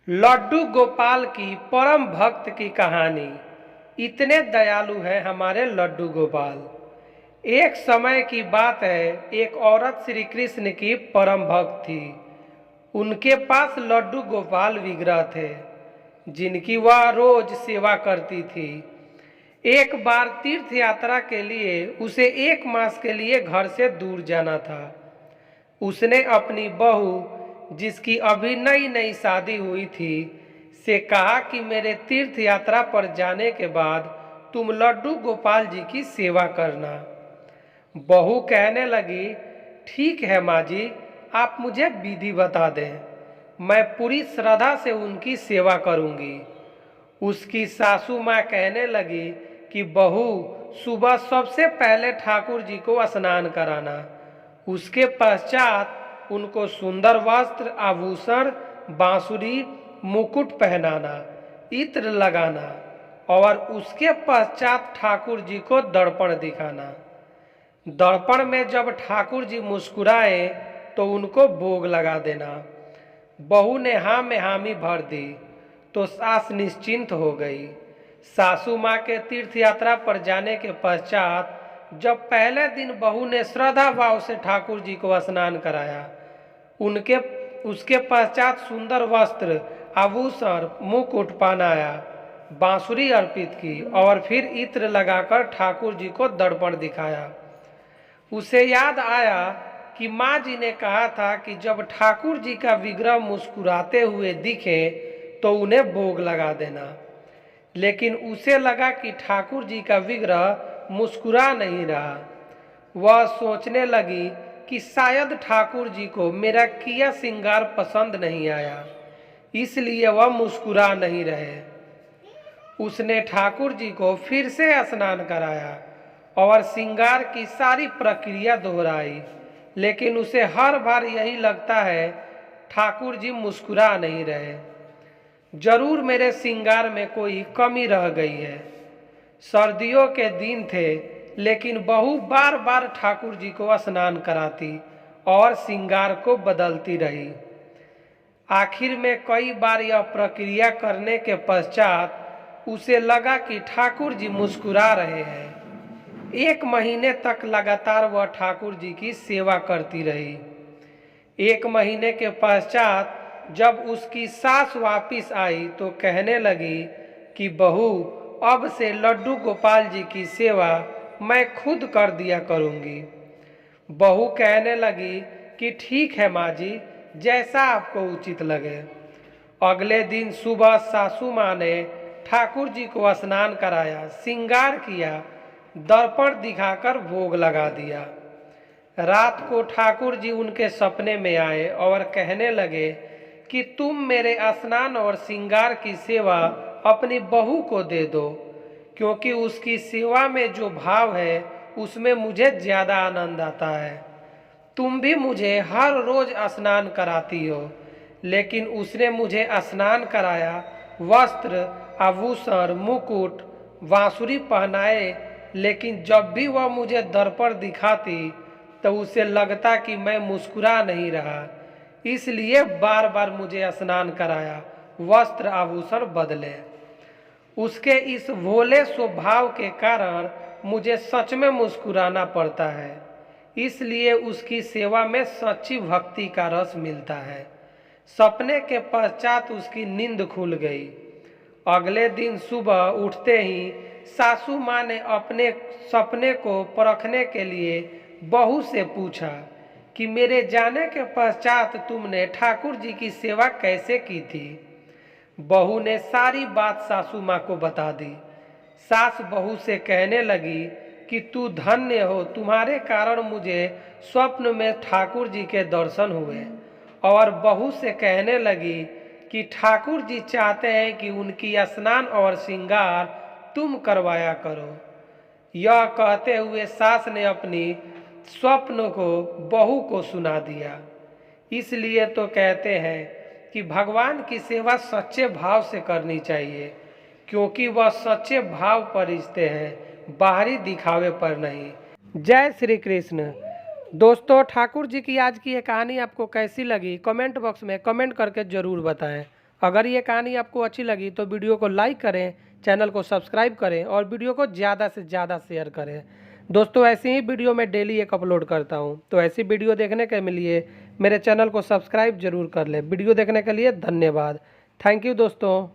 लड्डू गोपाल की परम भक्त की कहानी। इतने दयालु है हमारे लड्डू गोपाल। एक समय की बात है, एक औरत श्री कृष्ण की परम भक्त थी। उनके पास लड्डू गोपाल विग्रह थे, जिनकी वह रोज सेवा करती थी। एक बार तीर्थ यात्रा के लिए उसे 1 मास के लिए घर से दूर जाना था। उसने अपनी बहू, जिसकी अभी नई नई शादी हुई थी, से कहा कि मेरे तीर्थ यात्रा पर जाने के बाद तुम लड्डू गोपाल जी की सेवा करना। बहू कहने लगी, ठीक है माँ जी, आप मुझे विधि बता दें, मैं पूरी श्रद्धा से उनकी सेवा करूंगी। उसकी सासू माँ कहने लगी कि बहू, सुबह सबसे पहले ठाकुर जी को स्नान कराना, उसके पश्चात उनको सुंदर वस्त्र, आभूषण, बांसुरी, मुकुट पहनाना, इत्र लगाना और उसके पश्चात ठाकुर जी को दर्पण दिखाना। दर्पण में जब ठाकुर जी मुस्कुराए तो उनको भोग लगा देना। बहू ने हाँ में हामी भर दी तो सास निश्चिंत हो गई। सासू माँ के तीर्थ यात्रा पर जाने के पश्चात जब पहले दिन बहू ने श्रद्धा भाव से ठाकुर जी को स्नान कराया, उसके पश्चात सुंदर वस्त्र, आभूषण, मुकुट पहनाया, बांसुरी अर्पित की और फिर इत्र लगाकर ठाकुर जी को दर्पण दिखाया। उसे याद आया कि माँ जी ने कहा था कि जब ठाकुर जी का विग्रह मुस्कुराते हुए दिखे तो उन्हें भोग लगा देना। लेकिन उसे लगा कि ठाकुर जी का विग्रह मुस्कुरा नहीं रहा। वह सोचने लगी कि शायद ठाकुर जी को मेरा किया श्रृंगार पसंद नहीं आया, इसलिए वह मुस्कुरा नहीं रहे। उसने ठाकुर जी को फिर से स्नान कराया और श्रृंगार की सारी प्रक्रिया दोहराई, लेकिन उसे हर बार यही लगता है, ठाकुर जी मुस्कुरा नहीं रहे। जरूर मेरे श्रृंगार में कोई कमी रह गई है। सर्दियों के दिन थे, लेकिन बहू बार बार ठाकुर जी को स्नान कराती और श्रृंगार को बदलती रही। आखिर में कई बार यह प्रक्रिया करने के पश्चात उसे लगा कि ठाकुर जी मुस्कुरा रहे हैं। 1 महीने तक लगातार वह ठाकुर जी की सेवा करती रही। 1 महीने के पश्चात जब उसकी सास वापिस आई तो कहने लगी कि बहू, अब से लड्डू गोपाल जी की सेवा मैं खुद कर दिया करूंगी। बहू कहने लगी कि ठीक है माँ जी, जैसा आपको उचित लगे। अगले दिन सुबह सासू माँ ने ठाकुर जी को स्नान कराया, श्रृंगार किया, दर्पण दिखाकर भोग लगा दिया। रात को ठाकुर जी उनके सपने में आए और कहने लगे कि तुम मेरे स्नान और श्रृंगार की सेवा अपनी बहू को दे दो, क्योंकि उसकी सेवा में जो भाव है उसमें मुझे ज़्यादा आनंद आता है। तुम भी मुझे हर रोज स्नान कराती हो, लेकिन उसने मुझे स्नान कराया, वस्त्र, आभूषण, मुकुट, बांसुरी पहनाए, लेकिन जब भी वह मुझे दर्पण दिखाती तो उसे लगता कि मैं मुस्कुरा नहीं रहा, इसलिए बार बार मुझे स्नान कराया, वस्त्र आभूषण बदले। उसके इस भोले स्वभाव के कारण मुझे सच में मुस्कुराना पड़ता है, इसलिए उसकी सेवा में सच्ची भक्ति का रस मिलता है। सपने के पश्चात उसकी नींद खुल गई। अगले दिन सुबह उठते ही सासू माँ ने अपने सपने को परखने के लिए बहू से पूछा कि मेरे जाने के पश्चात तुमने ठाकुर जी की सेवा कैसे की थी। बहू ने सारी बात सासू माँ को बता दी। सास बहू से कहने लगी कि तू धन्य हो, तुम्हारे कारण मुझे स्वप्न में ठाकुर जी के दर्शन हुए। और बहू से कहने लगी कि ठाकुर जी चाहते हैं कि उनकी स्नान और श्रृंगार तुम करवाया करो। यह कहते हुए सास ने अपनी स्वप्न को बहू को सुना दिया। इसलिए तो कहते हैं कि भगवान की सेवा सच्चे भाव से करनी चाहिए, क्योंकि वह सच्चे भाव पर रिश्ते हैं, बाहरी दिखावे पर नहीं। जय श्री कृष्ण। दोस्तों, ठाकुर जी की आज की ये कहानी आपको कैसी लगी, कमेंट बॉक्स में कमेंट करके ज़रूर बताएं। अगर ये कहानी आपको अच्छी लगी तो वीडियो को लाइक करें, चैनल को सब्सक्राइब करें और वीडियो को ज़्यादा से ज़्यादा शेयर करें। दोस्तों ऐसी ही वीडियो मैं डेली एक अपलोड करता हूँ, तो ऐसी वीडियो देखने के लिए मेरे चैनल को सब्सक्राइब जरूर कर लें। वीडियो देखने के लिए धन्यवाद। थैंक यू दोस्तों।